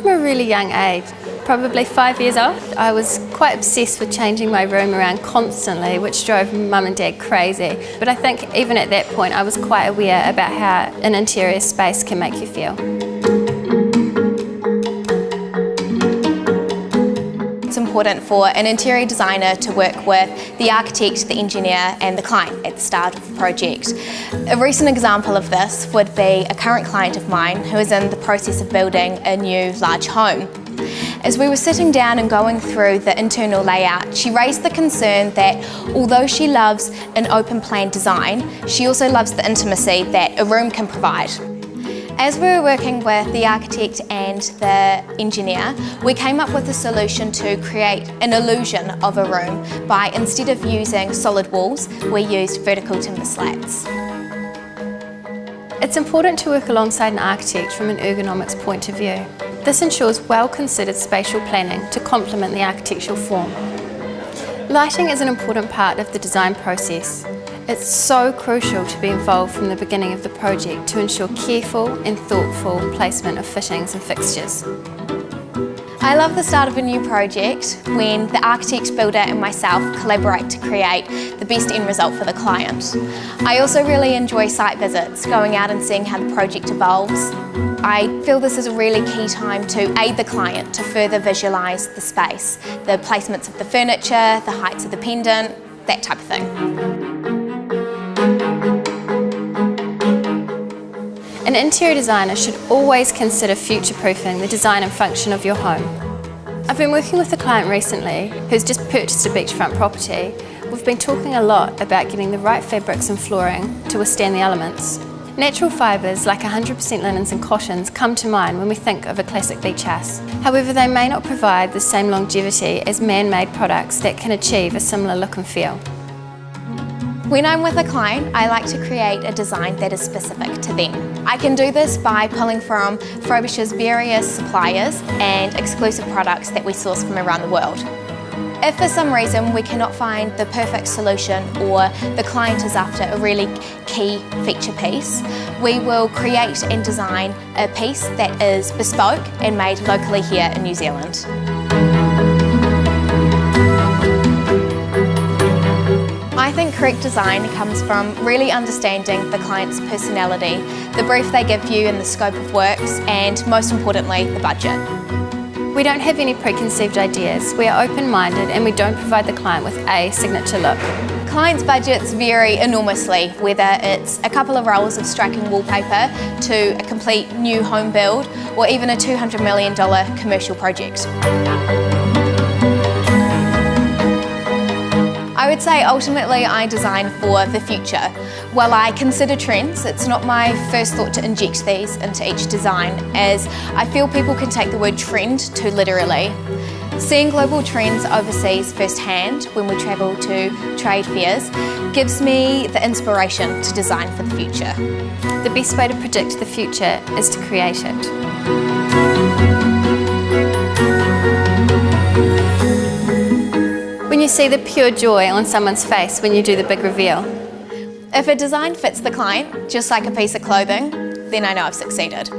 from a really young age, probably 5 years old. I was quite obsessed with changing my room around constantly, which drove mum and dad crazy. But I think even at that point I was quite aware about how an interior space can make you feel. It's important for an interior designer to work with the architect, the engineer and the client at the start of the project. A recent example of this would be a current client of mine who is in the process of building a new large home. As we were sitting down and going through the internal layout, she raised the concern that although she loves an open plan design, she also loves the intimacy that a room can provide. As we were working with the architect and the engineer, we came up with a solution to create an illusion of a room by, instead of using solid walls, we used vertical timber slats. It's important to work alongside an architect from an ergonomics point of view. This ensures well-considered spatial planning to complement the architectural form. Lighting is an important part of the design process. It's so crucial to be involved from the beginning of the project to ensure careful and thoughtful placement of fittings and fixtures. I love the start of a new project when the architect, builder and myself collaborate to create the best end result for the client. I also really enjoy site visits, going out and seeing how the project evolves. I feel this is a really key time to aid the client to further visualise the space, the placements of the furniture, the heights of the pendant, that type of thing. An interior designer should always consider future-proofing the design and function of your home. I've been working with a client recently who's just purchased a beachfront property. We've been talking a lot about getting the right fabrics and flooring to withstand the elements. Natural fibres like 100% linens and cottons come to mind when we think of a classic beach house. However, they may not provide the same longevity as man-made products that can achieve a similar look and feel. When I'm with a client, I like to create a design that is specific to them. I can do this by pulling from Frobisher's various suppliers and exclusive products that we source from around the world. If for some reason we cannot find the perfect solution or the client is after a really key feature piece, we will create and design a piece that is bespoke and made locally here in New Zealand. I think correct design comes from really understanding the client's personality, the brief they give you and the scope of works, and most importantly, the budget. We don't have any preconceived ideas. We are open-minded and we don't provide the client with a signature look. Clients' budgets vary enormously, whether it's a couple of rolls of striking wallpaper to a complete new home build or even a $200 million commercial project. I would say ultimately I design for the future. While I consider trends, it's not my first thought to inject these into each design, as I feel people can take the word trend too literally. Seeing global trends overseas firsthand when we travel to trade fairs gives me the inspiration to design for the future. The best way to predict the future is to create it. When you see the pure joy on someone's face when you do the big reveal. If a design fits the client, just like a piece of clothing, then I know I've succeeded.